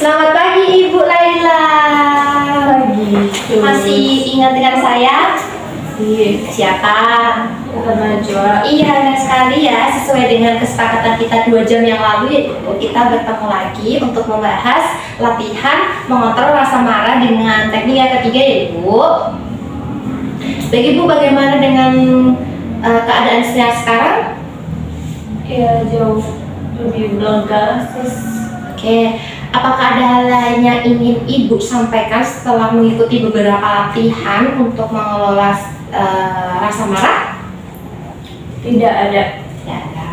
Selamat pagi Ibu Laila. Pagi. Masih ingat dengan saya? Iya. Siapa? Kita Najwa. Iya, benar sekali ya. Sesuai dengan kesepakatan kita 2 jam yang lalu, yaitu kita bertemu lagi untuk membahas latihan mengontrol rasa marah dengan teknik yang ketiga ya Ibu. Baik Ibu, bagaimana dengan keadaan saya sekarang? Iya, jauh lebih lega. Oke, apakah ada hal lain yang ingin Ibu sampaikan setelah mengikuti beberapa latihan untuk mengelola rasa marah? Tidak ada. Tidak ada.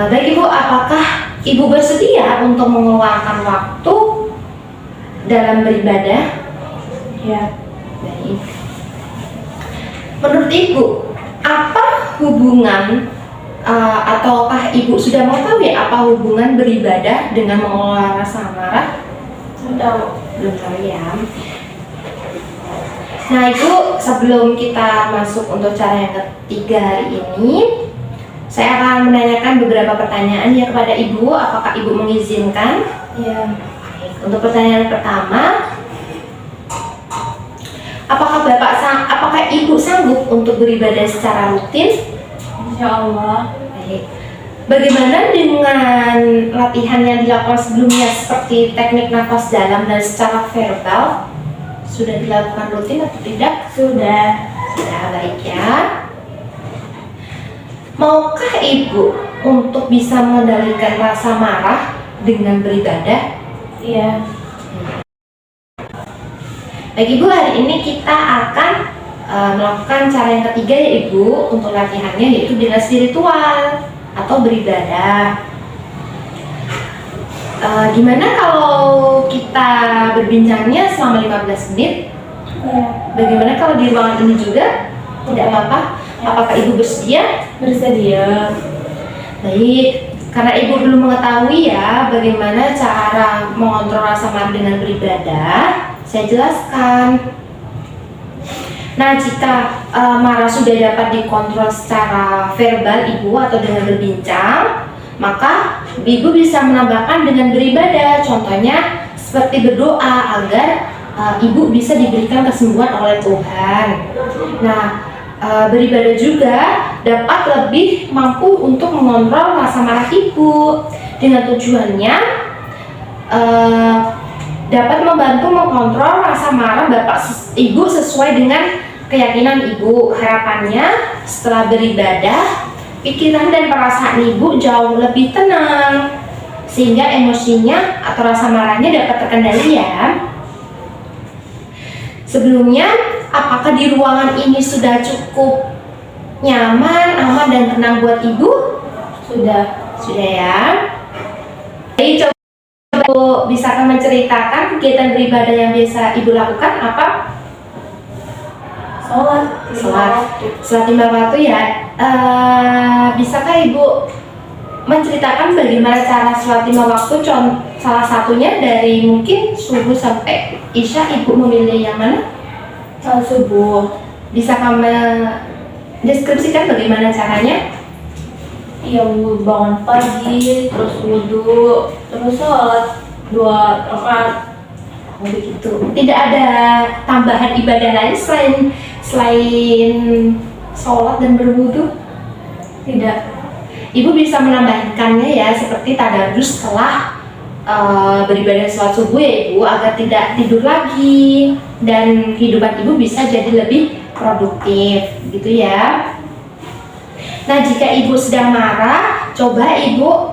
Baik Ibu, apakah Ibu bersedia untuk mengeluarkan waktu dalam beribadah? Ya. Baik. Menurut Ibu, apa hubungan ataukah Ibu sudah mengetahui apa hubungan beribadah dengan mengelola rasa marah? Tahu. Belum tahu ya. Nah Ibu, sebelum kita masuk untuk cara yang ketiga hari ini, saya akan menanyakan beberapa pertanyaan ya kepada Ibu. Apakah Ibu mengizinkan? Ya. Baik. Untuk pertanyaan pertama, apakah Ibu sanggup untuk beribadah secara rutin? Insya Allah. Baik. Bagaimana dengan latihan yang dilakukan sebelumnya seperti teknik nafas dalam dan secara verbal? Sudah dilakukan rutin atau tidak? Sudah. Sudah, baik ya. Maukah Ibu untuk bisa mengendalikan rasa marah dengan beribadah? Iya. Baik Ibu, hari ini kita akan melakukan cara yang ketiga ya Ibu untuk latihannya, yaitu dengan spiritual atau beribadah. Gimana kalau kita berbincangnya selama 15 menit? Ya. Bagaimana kalau di ruangan ini juga? Tidak apa-apa. Apakah Ibu bersedia? Bersedia. Baik, karena Ibu belum mengetahui ya bagaimana cara mengontrol rasa marah dengan beribadah, saya jelaskan. Nah, jika marah sudah dapat dikontrol secara verbal Ibu atau dengan berbincang, maka Ibu bisa menambahkan dengan beribadah. Contohnya seperti berdoa agar Ibu bisa diberikan kesembuhan oleh Tuhan. Nah, beribadah juga dapat lebih mampu untuk mengontrol rasa marah Ibu dengan tujuannya dapat membantu mengontrol rasa marah Ibu sesuai dengan keyakinan Ibu. Harapannya setelah beribadah, pikiran dan perasaan Ibu jauh lebih tenang sehingga emosinya atau rasa marahnya dapat terkendali ya. Sebelumnya, apakah di ruangan ini sudah cukup nyaman, aman, dan tenang buat Ibu? Sudah. Sudah ya. Jadi coba Ibu bisa menceritakan kegiatan beribadah yang biasa Ibu lakukan apa? Sholat 5 waktu ya. Bisakah Ibu menceritakan bagaimana cara sholat 5 waktu? Salah satunya dari mungkin subuh sampai isya, Ibu memilih yang mana? Salat subuh. Bisa kamu deskripsikan bagaimana caranya? Iya, bangun pagi, terus wudhu, terus sholat 2 rakaat. Oh begitu. Tidak ada tambahan ibadah lain selain sholat dan berwudu? Tidak. Ibu bisa menambahkannya ya, seperti tadarus setelah beribadah sholat subuh ya Ibu, agar tidak tidur lagi dan kehidupan Ibu bisa jadi lebih produktif gitu ya. Nah, jika Ibu sedang marah, coba Ibu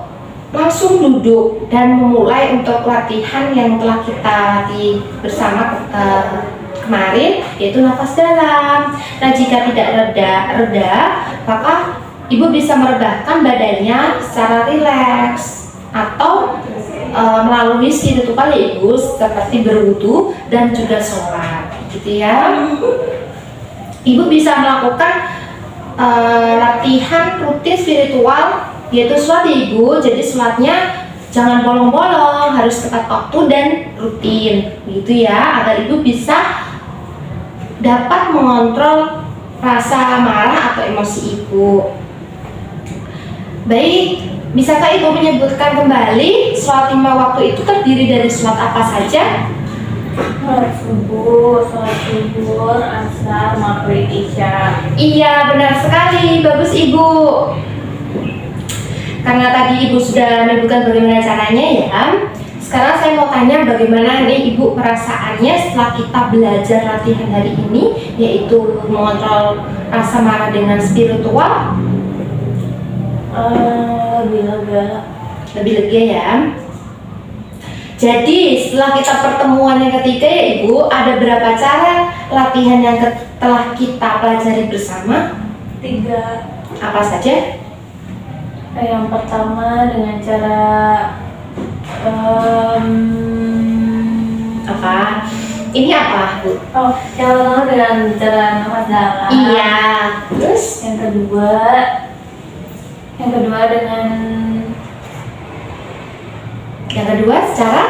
langsung duduk dan memulai untuk latihan yang telah kita latih bersama kemarin, yaitu nafas dalam. Nah, jika tidak reda, maka Ibu bisa merebahkan badannya secara rileks atau melalui spiritual Ibu seperti berwudu dan juga sholat gitu ya. Ibu bisa melakukan latihan rutin spiritual, yaitu sholat Ibu. Jadi sholatnya jangan bolong-bolong, harus tepat waktu dan rutin gitu ya, agar Ibu bisa dapat mengontrol rasa marah atau emosi Ibu. Baik, Bisakah Ibu menyebutkan kembali sholat 5 waktu itu terdiri dari sholat apa saja? Sholat subuh, sholat zuhur, asar, maghrib, isya. Iya, benar sekali. Bagus Ibu. Karena tadi Ibu sudah menyebutkan bagaimana caranya ya. Sekarang saya mau tanya bagaimana nih Ibu perasaannya setelah kita belajar latihan hari ini, yaitu mengontrol rasa marah dengan spiritual. Lebih lega. Lebih lega ya. Jadi setelah kita pertemuan yang ketiga ya Ibu, ada berapa cara latihan yang telah kita pelajari bersama? 3. Apa saja? Yang pertama dengan cara Apa? Ini apa Bu? yang pertama dengan cara nafas dalam. Iya. Terus? Yang kedua dengan Yang kedua secara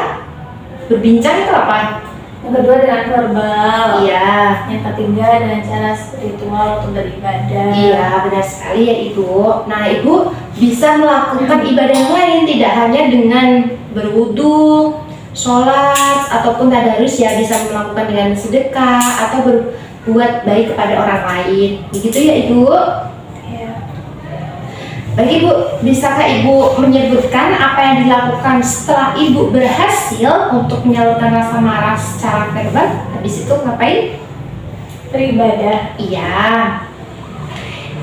berbincang itu apa? yang kedua dengan verbal. Iya. Yang ketiga dengan cara spiritual untuk beribadah. Iya, benar sekali ya Ibu. Nah, Ibu bisa melakukan ibadah yang lain, tidak hanya dengan berwudu, sholat, ataupun tadarus ya, bisa melakukan dengan sedekah atau berbuat baik kepada orang lain. Begitu ya Ibu? Ya. Baik Ibu, bisakah Ibu menyebutkan apa yang dilakukan setelah Ibu berhasil untuk menyalurkan rasa marah secara verbal? Habis itu ngapain? Beribadah. Iya.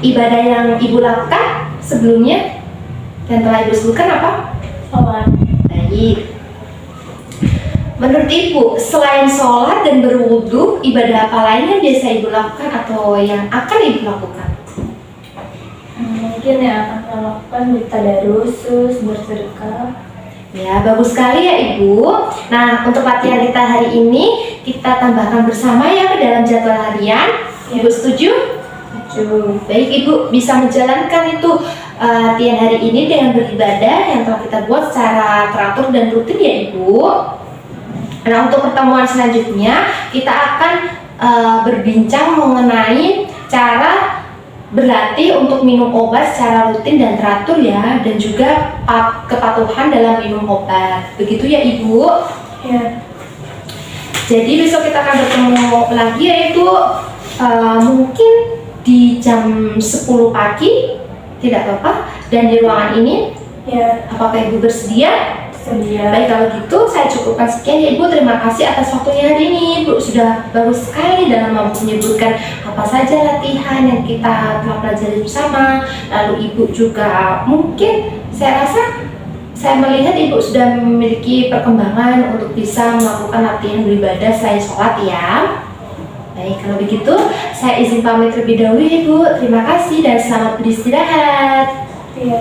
Ibadah yang Ibu lakukan sebelumnya yang telah Ibu sebutkan apa? Sholat. Baik. Menurut Ibu, selain sholat dan berwudu, ibadah apa lain yang biasa Ibu lakukan atau yang akan Ibu lakukan? Mungkin yang akan saya lakukan bertadarus, bersedekah. Ya, bagus sekali ya Ibu. Nah, untuk latihan kita hari ini, kita tambahkan bersama ya ke dalam jadwal harian. Ibu setuju? Setuju. Baik Ibu, bisa menjalankan itu latihan hari ini dengan beribadah yang telah kita buat secara teratur dan rutin ya Ibu. Nah, untuk pertemuan selanjutnya kita akan berbincang mengenai cara berlatih untuk minum obat secara rutin dan teratur ya, dan juga kepatuhan dalam minum obat. Begitu ya Ibu? Ya. Jadi besok kita akan bertemu lagi ya Ibu, mungkin di jam 10 pagi, tidak apa-apa, dan di ruangan ini. Ya. Apakah Ibu bersedia? Sedia. Baik, kalau gitu saya cukupkan sekian ya Ibu. Terima kasih atas waktunya hari ini. Ibu sudah bagus sekali dalam menyebutkan apa saja latihan yang kita telah pelajari bersama. Lalu Ibu juga mungkin saya rasa saya melihat Ibu sudah memiliki perkembangan untuk bisa melakukan latihan beribadah selain sholat ya. Baik, kalau begitu saya izin pamit terlebih dahulu Ibu. Terima kasih dan selamat beristirahat. Iya,